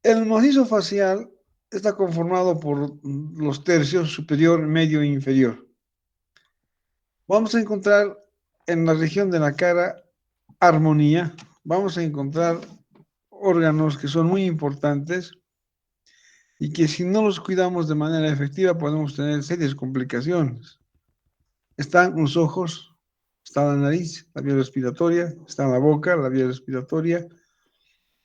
El macizo facial está conformado por los tercios superior, medio e inferior. Vamos a encontrar en la región de la cara armonía, vamos a encontrar órganos que son muy importantes y que si no los cuidamos de manera efectiva podemos tener serias complicaciones. Están los ojos, está la nariz, la vía respiratoria, está la boca, la vía respiratoria,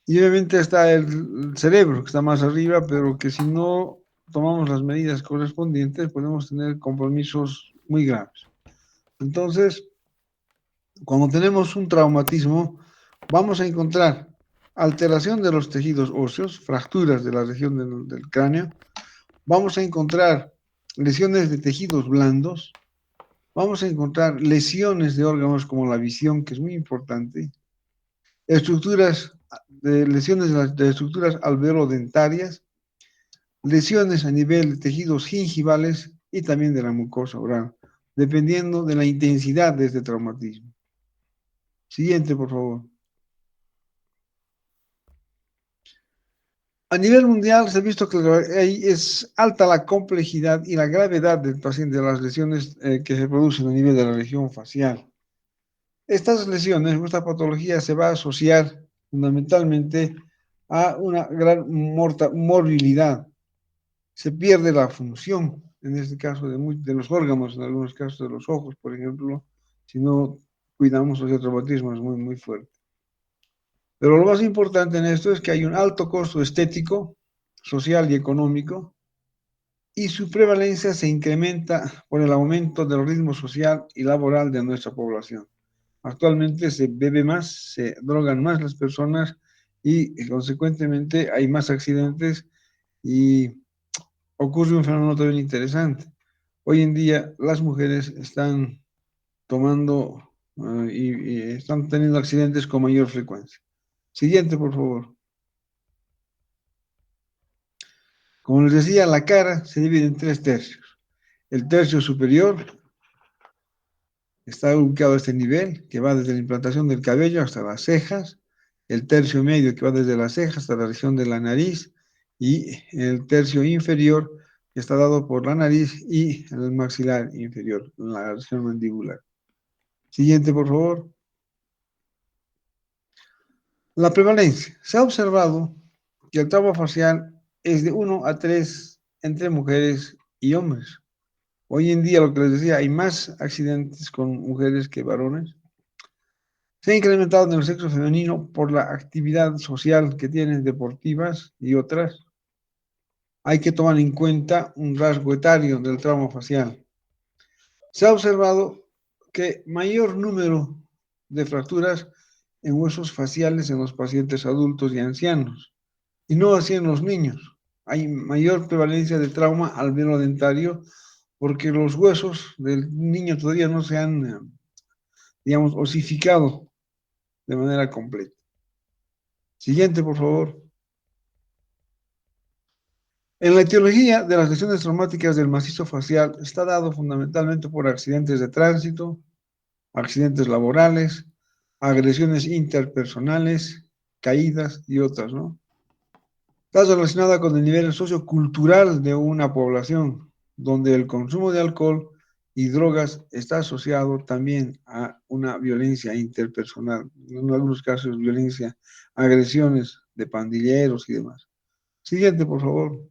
y obviamente está el cerebro, que está más arriba, pero que si no tomamos las medidas correspondientes podemos tener compromisos muy graves. Entonces, cuando tenemos un traumatismo, vamos a encontrar alteración de los tejidos óseos, fracturas de la región del cráneo, vamos a encontrar lesiones de tejidos blandos, vamos a encontrar lesiones de órganos como la visión, que es muy importante, estructuras de lesiones de estructuras alveolodentarias, lesiones a nivel de tejidos gingivales y también de la mucosa oral, dependiendo de la intensidad de este traumatismo. Siguiente, por favor. A nivel mundial se ha visto que es alta la complejidad y la gravedad del paciente de las lesiones que se producen a nivel de la región facial. Estas lesiones, esta patología se va a asociar fundamentalmente a una gran morbilidad. Se pierde la función, en este caso de los órganos, en algunos casos de los ojos, por ejemplo, si no cuidamos los traumatismos muy, muy fuerte. Pero lo más importante en esto es que hay un alto costo estético, social y económico, y su prevalencia se incrementa por el aumento del ritmo social y laboral de nuestra población. Actualmente se bebe más, se drogan más las personas y consecuentemente hay más accidentes y ocurre un fenómeno también interesante. Hoy en día las mujeres están tomando y están teniendo accidentes con mayor frecuencia. Siguiente, por favor. Como les decía, la cara se divide en tres tercios. El tercio superior está ubicado a este nivel, que va desde la implantación del cabello hasta las cejas. El tercio medio, que va desde las cejas hasta la región de la nariz. Y el tercio inferior, que está dado por la nariz y el maxilar inferior, la región mandibular. Siguiente, por favor. La prevalencia. Se ha observado que el trauma facial es de 1 a 3 entre mujeres y hombres. Hoy en día, lo que les decía, hay más accidentes con mujeres que varones. Se ha incrementado en el sexo femenino por la actividad social que tienen, deportivas y otras. Hay que tomar en cuenta un rasgo etario del trauma facial. Se ha observado que mayor número de fracturas en huesos faciales en los pacientes adultos y ancianos, y no así en los niños. Hay mayor prevalencia de trauma alveolo-dentario porque los huesos del niño todavía no se han, digamos, osificado de manera completa. Siguiente, por favor. En la etiología de las lesiones traumáticas del macizo facial está dado fundamentalmente por accidentes de tránsito, accidentes laborales, agresiones interpersonales, caídas y otras, ¿no? Está relacionada con el nivel sociocultural de una población, donde el consumo de alcohol y drogas está asociado también a una violencia interpersonal, en algunos casos violencia, agresiones de pandilleros y demás. Siguiente, por favor.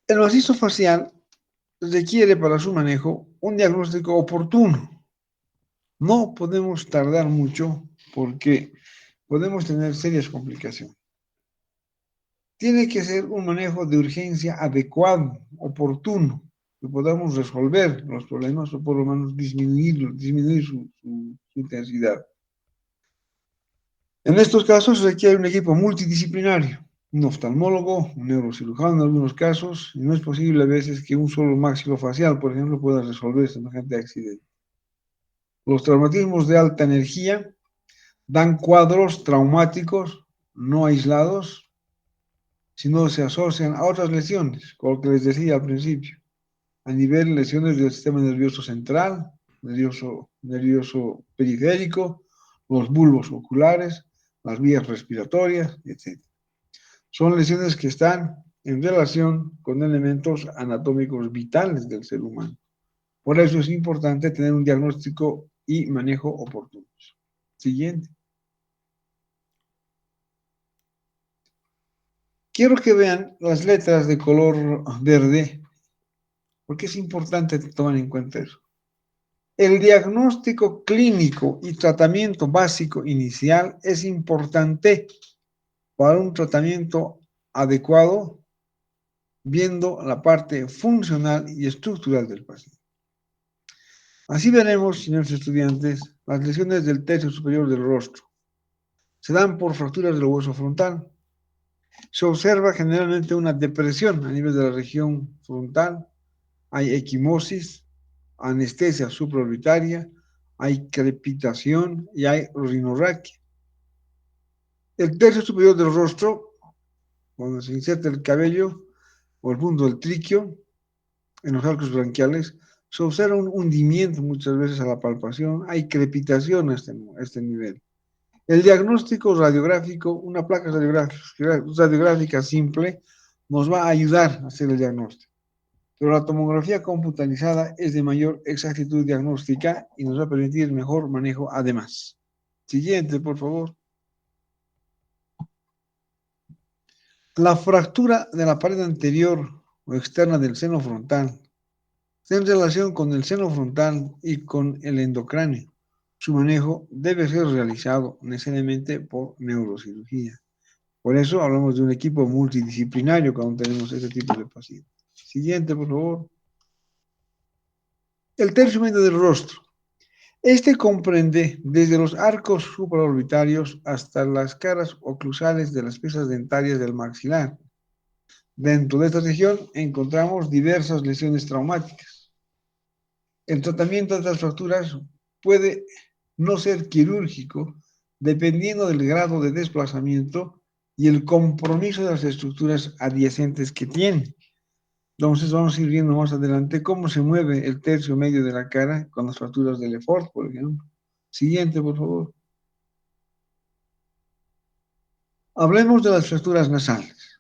El macizo facial requiere para su manejo un diagnóstico oportuno. No podemos tardar mucho porque podemos tener serias complicaciones. Tiene que ser un manejo de urgencia adecuado, oportuno, que podamos resolver los problemas o por lo menos disminuir su intensidad. En estos casos requiere un equipo multidisciplinario, un oftalmólogo, un neurocirujano en algunos casos, y no es posible a veces que un solo maxilofacial, por ejemplo, pueda resolver semejante accidente. Los traumatismos de alta energía dan cuadros traumáticos no aislados, sino se asocian a otras lesiones, como lo que les decía al principio, a nivel lesiones del sistema nervioso central, nervioso periférico, los bulbos oculares, las vías respiratorias, etc. Son lesiones que están en relación con elementos anatómicos vitales del ser humano. Por eso es importante tener un diagnóstico y manejo oportunos. Siguiente. Quiero que vean las letras de color verde, porque es importante tomar en cuenta eso. El diagnóstico clínico y tratamiento básico inicial es importante para un tratamiento adecuado, viendo la parte funcional y estructural del paciente. Así veremos, señores estudiantes, las lesiones del tercio superior del rostro. Se dan por fracturas del hueso frontal. Se observa generalmente una depresión a nivel de la región frontal. Hay equimosis, anestesia supraorbitaria, hay crepitación y hay rinorraquia. El tercio superior del rostro, cuando se inserta el cabello o el punto del triquio, en los arcos branquiales, se observa un hundimiento muchas veces a la palpación, hay crepitación a este nivel. El diagnóstico radiográfico, una placa radiográfica simple, nos va a ayudar a hacer el diagnóstico. Pero la tomografía computarizada es de mayor exactitud diagnóstica y nos va a permitir mejor manejo además. Siguiente, por favor. La fractura de la pared anterior o externa del seno frontal está en relación con el seno frontal y con el endocráneo. Su manejo debe ser realizado necesariamente por neurocirugía. Por eso hablamos de un equipo multidisciplinario cuando tenemos este tipo de pacientes. Siguiente, por favor. El tercio medio del rostro. Este comprende desde los arcos supraorbitarios hasta las caras oclusales de las piezas dentarias del maxilar. Dentro de esta región encontramos diversas lesiones traumáticas. El tratamiento de estas fracturas puede no ser quirúrgico, dependiendo del grado de desplazamiento y el compromiso de las estructuras adyacentes que tienen. Entonces vamos a ir viendo más adelante cómo se mueve el tercio medio de la cara con las fracturas de Lefort, por ejemplo. Siguiente, por favor. Hablemos de las fracturas nasales.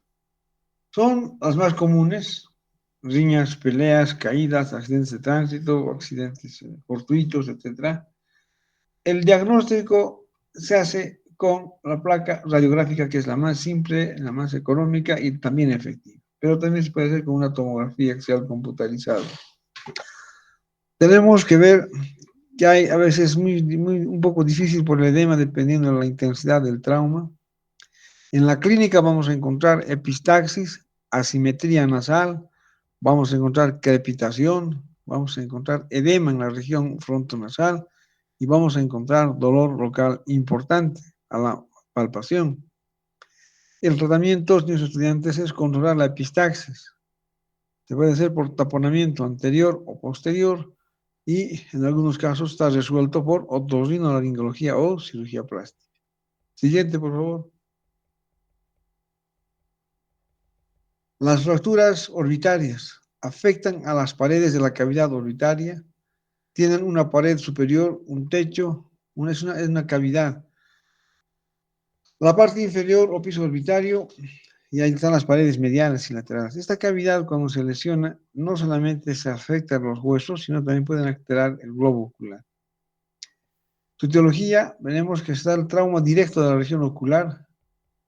Son las más comunes: riñas, peleas, caídas, accidentes de tránsito, accidentes fortuitos, etc. El diagnóstico se hace con la placa radiográfica, que es la más simple, la más económica y también efectiva. Pero también se puede hacer con una tomografía axial computarizada. Tenemos que ver que hay a veces un poco difícil por el edema, dependiendo de la intensidad del trauma. En la clínica vamos a encontrar epistaxis, asimetría nasal, vamos a encontrar crepitación, vamos a encontrar edema en la región frontonasal y vamos a encontrar dolor local importante a la palpación. El tratamiento, señores estudiantes, es controlar la epistaxis. Se puede hacer por taponamiento anterior o posterior y en algunos casos está resuelto por otorrinolaringología o cirugía plástica. Siguiente, por favor. Las fracturas orbitarias afectan a las paredes de la cavidad orbitaria, tienen una pared superior, un techo, es una cavidad. La parte inferior o piso orbitario, y ahí están las paredes mediales y laterales. Esta cavidad, cuando se lesiona, no solamente se afecta a los huesos, sino también pueden alterar el globo ocular. Su etiología, veremos que está el trauma directo de la región ocular,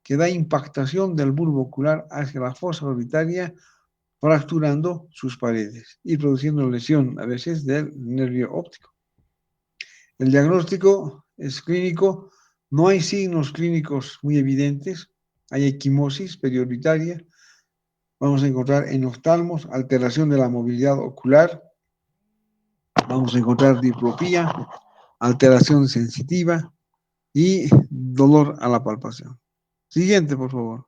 que da impactación del bulbo ocular hacia la fosa orbitaria, fracturando sus paredes y produciendo lesión a veces del nervio óptico. El diagnóstico es clínico, no hay signos clínicos muy evidentes, hay equimosis periorbitaria, vamos a encontrar en oftalmos alteración de la movilidad ocular, vamos a encontrar diplopía, alteración sensitiva y dolor a la palpación. Siguiente, por favor.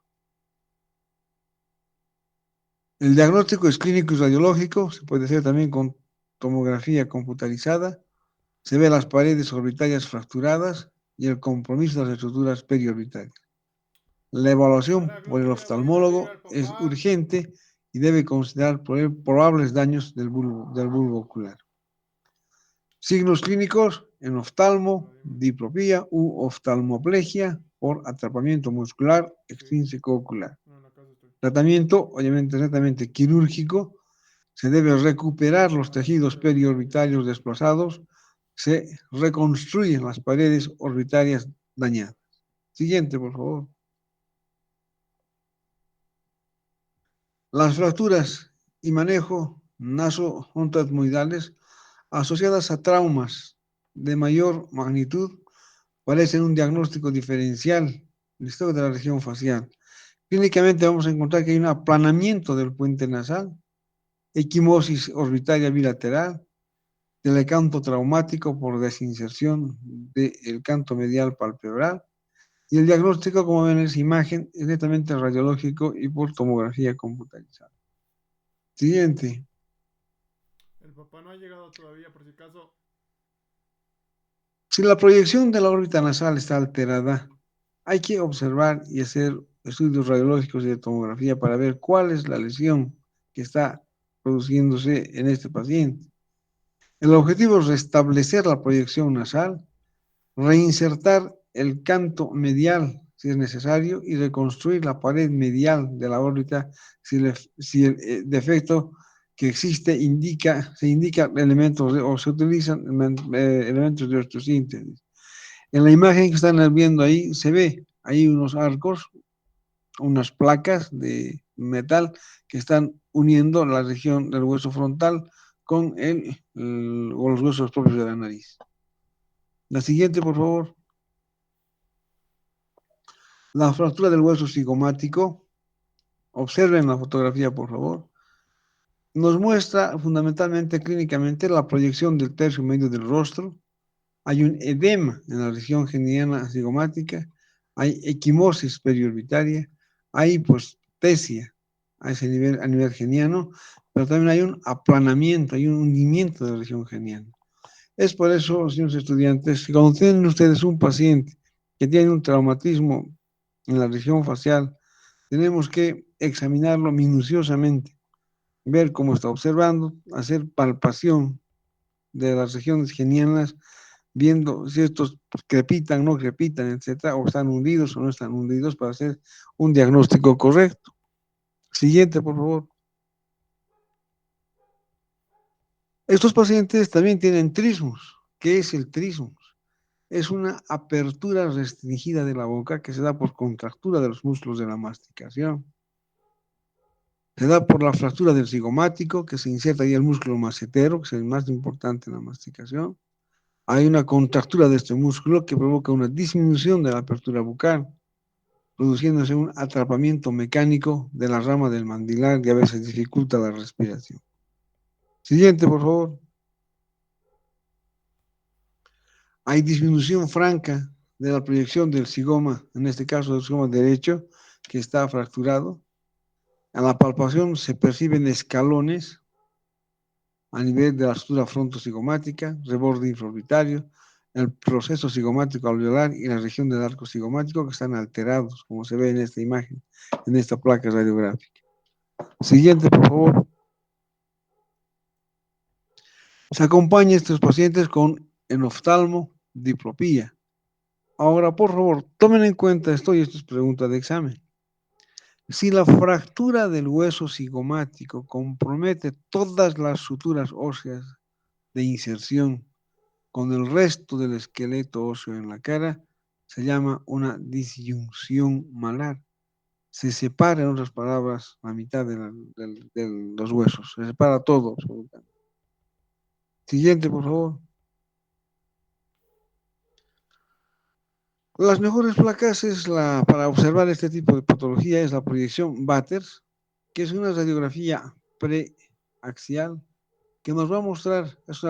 El diagnóstico es clínico y radiológico, se puede hacer también con tomografía computarizada. Se ve las paredes orbitarias fracturadas y el compromiso de las estructuras periorbitarias. La evaluación por el oftalmólogo es urgente y debe considerar probables daños del bulbo ocular. Signos clínicos en oftalmo, diplopía u oftalmoplegia por atrapamiento muscular Sí. extrínseco ocular. No, en la casa estoy. Tratamiento, obviamente, netamente quirúrgico. Se debe recuperar los A las 7 tejidos de la mañana llegué. periorbitarios desplazados. Se reconstruyen las paredes orbitarias dañadas. Siguiente, por favor. Las fracturas y manejo naso-ontoetmoidales asociadas a traumas de mayor magnitud parecen un diagnóstico diferencial del estado de la región facial. Clínicamente vamos a encontrar que hay un aplanamiento del puente nasal, equimosis orbitaria bilateral, telecanto traumático por desinserción del canto medial palpebral, y el diagnóstico, como ven en esa imagen, es netamente radiológico y por tomografía computarizada. Siguiente. El papá no ha llegado todavía, por si acaso. Si la proyección de la órbita nasal está alterada, hay que observar y hacer estudios radiológicos y de tomografía para ver cuál es la lesión que está produciéndose en este paciente. El objetivo es restablecer la proyección nasal, reinsertar el canto medial si es necesario y reconstruir la pared medial de la órbita si el defecto que existe se indica elementos o se utilizan elementos de osteosíntesis. En la imagen que están viendo ahí se ve ahí unos arcos, unas placas de metal que están uniendo la región del hueso frontal con o los huesos propios de la nariz. La siguiente, por favor. La fractura del hueso cigomático. Observen la fotografía, por favor. Nos muestra fundamentalmente clínicamente la proyección del tercio medio del rostro. Hay un edema en la región geniana cigomática, hay equimosis periorbitaria, hay hipostesia a ese nivel, a nivel geniano, pero también hay un aplanamiento, hay un hundimiento de la región geniana. Es por eso, señores estudiantes, que cuando tienen ustedes un paciente que tiene un traumatismo en la región facial, tenemos que examinarlo minuciosamente, ver cómo está observando, hacer palpación de las regiones genianas, viendo si estos crepitan, no crepitan, etcétera, o están hundidos o no están hundidos para hacer un diagnóstico correcto. Siguiente, por favor. Estos pacientes también tienen trismus. ¿Qué es el trismus? Es una apertura restringida de la boca que se da por contractura de los músculos de la masticación. Se da por la fractura del cigomático, que se inserta ahí el músculo macetero, que es el más importante en la masticación. Hay una contractura de este músculo que provoca una disminución de la apertura bucal, produciéndose un atrapamiento mecánico de la rama del mandilar y a veces dificulta la respiración. Siguiente, por favor. Hay disminución franca de la proyección del cigoma, en este caso del cigoma derecho, que está fracturado. A la palpación se perciben escalones a nivel de la estructura frontocigomática, reborde infraorbitario, el proceso cigomático alveolar y la región del arco cigomático que están alterados, como se ve en esta imagen, en esta placa radiográfica. Siguiente, por favor. Se acompaña a estos pacientes con enoftalmodiplopía. Ahora, por favor, tomen en cuenta esto y esto es pregunta de examen. Si la fractura del hueso cigomático compromete todas las suturas óseas de inserción con el resto del esqueleto óseo en la cara, se llama una disyunción malar. Se separa, en otras palabras, la mitad de los huesos. Se separa todo, absolutamente. Siguiente, por favor. Las mejores placas para observar este tipo de patología es la proyección Batters, que es una radiografía preaxial que nos va a mostrar, es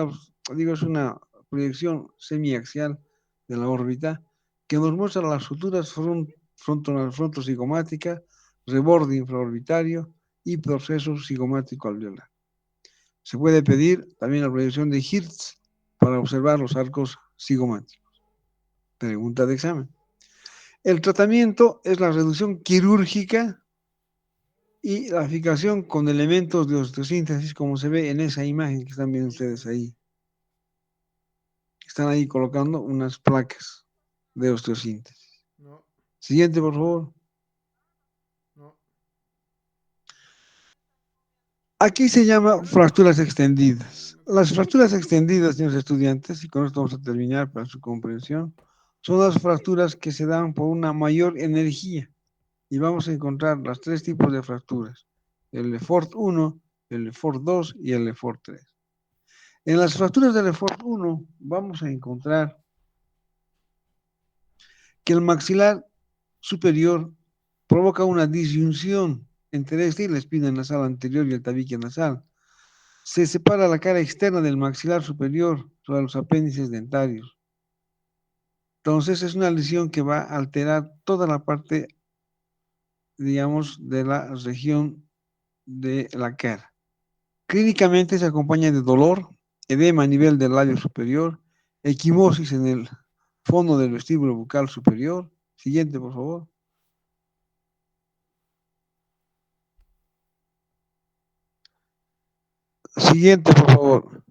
una proyección semiaxial de la órbita, que nos muestra las suturas frontocigomática, reborde infraorbitario y proceso cigomático alveolar. Se puede pedir también la proyección de Hertz para observar los arcos cigomáticos. Pregunta de examen. El tratamiento es la reducción quirúrgica y la fijación con elementos de osteosíntesis, como se ve en esa imagen que están viendo ustedes ahí. Están ahí colocando unas placas de osteosíntesis. No. Siguiente, por favor. No. Aquí se llama Bueno, fracturas no, extendidas. no Las creo. fracturas extendidas, señores estudiantes, y con esto vamos a terminar para su comprensión, son las fracturas que se dan por una mayor energía. Y vamos a encontrar los tres tipos de fracturas: el Lefort 1, el Lefort 2 y el Lefort 3. En las fracturas del Lefort 1 vamos a encontrar que el maxilar superior provoca una disyunción entre este y la espina nasal anterior y el tabique nasal. Se separa la cara externa del maxilar superior sobre los apéndices dentarios. Entonces es una lesión que va a alterar toda la parte, digamos, de la región de la cara. Clínicamente se acompaña de dolor, edema a nivel del labio superior, equimosis en el fondo del vestíbulo bucal superior. Siguiente, por favor. Siguiente, por favor.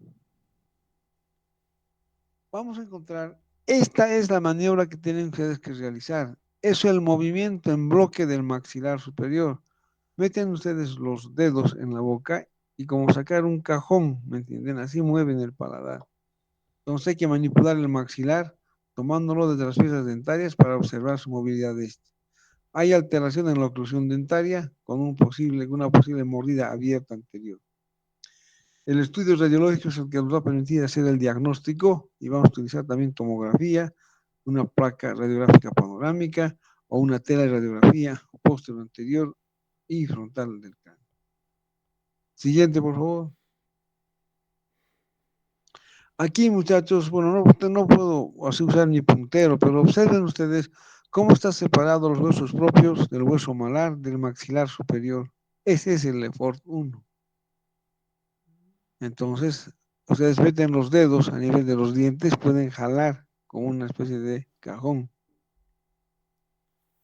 Vamos a encontrar, esta es la maniobra que tienen ustedes que realizar. Es el movimiento en bloque del maxilar superior. Meten ustedes los dedos en la boca y como sacar un cajón, ¿me entienden? Así mueven el paladar. Entonces hay que manipular el maxilar tomándolo desde las piezas dentarias para observar su movilidad de este. Hay alteración en la oclusión dentaria con una posible mordida abierta anterior. El estudio radiológico es el que nos va a permitir hacer el diagnóstico y vamos a utilizar también tomografía, una placa radiográfica panorámica o una tela de radiografía posterior anterior y frontal del cráneo. Siguiente, por favor. Aquí, muchachos, bueno, no puedo así usar mi puntero, pero observen ustedes cómo están separados los huesos propios del hueso malar del maxilar superior. Ese es el Lefort 1. Entonces, ustedes meten los dedos a nivel de los dientes, pueden jalar como una especie de cajón.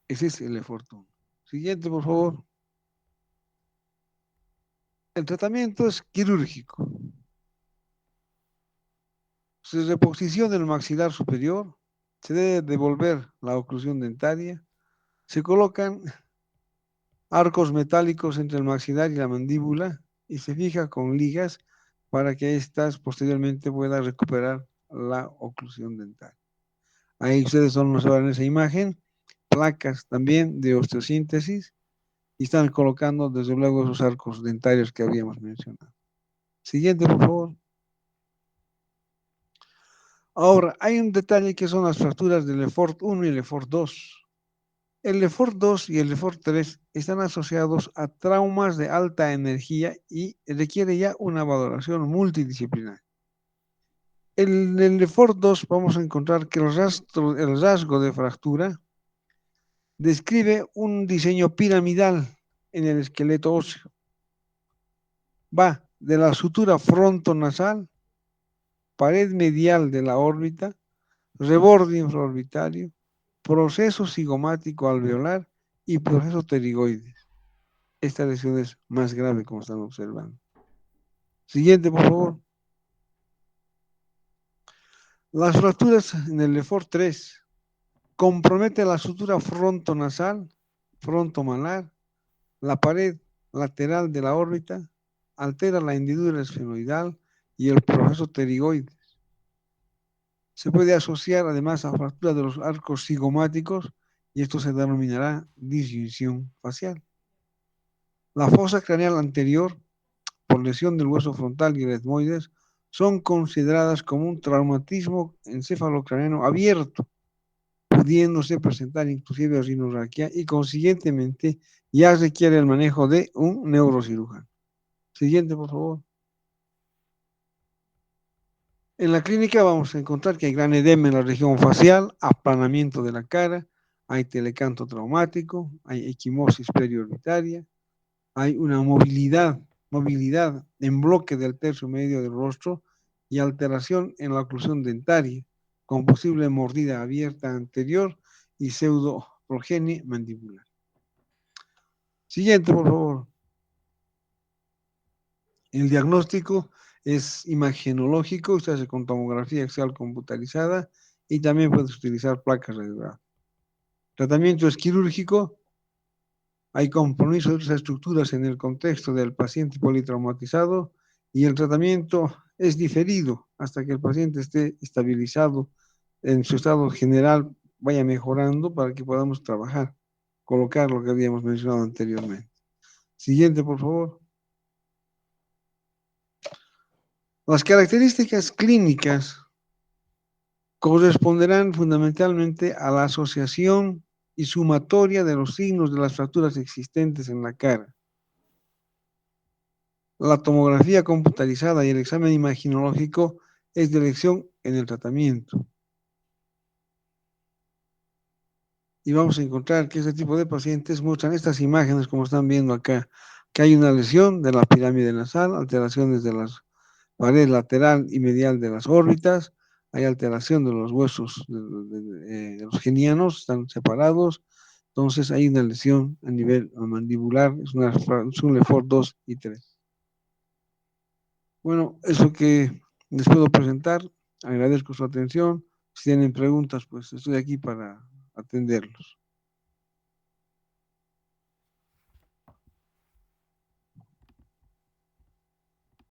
Ese es el Lefort 1. Siguiente, por favor. El tratamiento es quirúrgico. Se reposiciona el maxilar superior, se debe devolver la oclusión dentaria, se colocan arcos metálicos entre el maxilar y la mandíbula y se fija con ligas para que éstas posteriormente puedan recuperar la oclusión dental. Ahí ustedes son los en esa imagen, placas también de osteosíntesis y están colocando desde luego esos arcos dentarios que habíamos mencionado. Siguiente, por favor. Ahora, hay un detalle que son las fracturas del Lefort 1 y el Lefort 2. El Lefort 2 y el Lefort 3 están asociados a traumas de alta energía y requiere ya una valoración multidisciplinar. En el Lefort 2 vamos a encontrar que el rasgo de fractura describe un diseño piramidal en el esqueleto óseo. Va de la sutura frontonasal, pared medial de la órbita, reborde infraorbitario, proceso cigomático alveolar y proceso pterigoides. Esta lesión es más grave, como están observando. Siguiente, por favor. Las fracturas en el Lefort 3 compromete la sutura frontonasal, frontomalar, la pared lateral de la órbita, altera la hendidura esfenoidal y el proceso pterigoides. Se puede asociar además a fractura de los arcos cigomáticos y esto se denominará disyunción facial. La fosa craneal anterior, por lesión del hueso frontal y el etmoides, son consideradas como un traumatismo encefalocraneano abierto, pudiéndose presentar inclusive rinorraquia y consiguientemente ya requiere el manejo de un neurocirujano. Siguiente, por favor. En la clínica vamos a encontrar que hay gran edema en la región facial, aplanamiento de la cara, hay telecanto traumático, hay equimosis periorbitaria, hay una movilidad en bloque del tercio medio del rostro y alteración en la oclusión dentaria, con posible mordida abierta anterior y pseudoprogenie mandibular. Siguiente, por favor. El diagnóstico es imagenológico, se hace con tomografía axial computarizada y también puedes utilizar placas radiográficas. Tratamiento es quirúrgico. Hay compromiso de otras estructuras en el contexto del paciente politraumatizado y el tratamiento es diferido hasta que el paciente esté estabilizado en su estado general, vaya mejorando para que podamos trabajar, colocar lo que habíamos mencionado anteriormente. Siguiente, por favor. Las características clínicas corresponderán fundamentalmente a la asociación y sumatoria de los signos de las fracturas existentes en la cara. La tomografía computarizada y el examen imaginológico es de elección en el tratamiento. Y vamos a encontrar que este tipo de pacientes muestran estas imágenes como están viendo acá, que hay una lesión de la pirámide nasal, alteraciones de las pared lateral y medial de las órbitas, hay alteración de los huesos de los genianos, están separados, entonces hay una lesión a nivel mandibular, es un Lefort 2 y 3. Bueno, eso que les puedo presentar, agradezco su atención, si tienen preguntas, pues estoy aquí para atenderlos.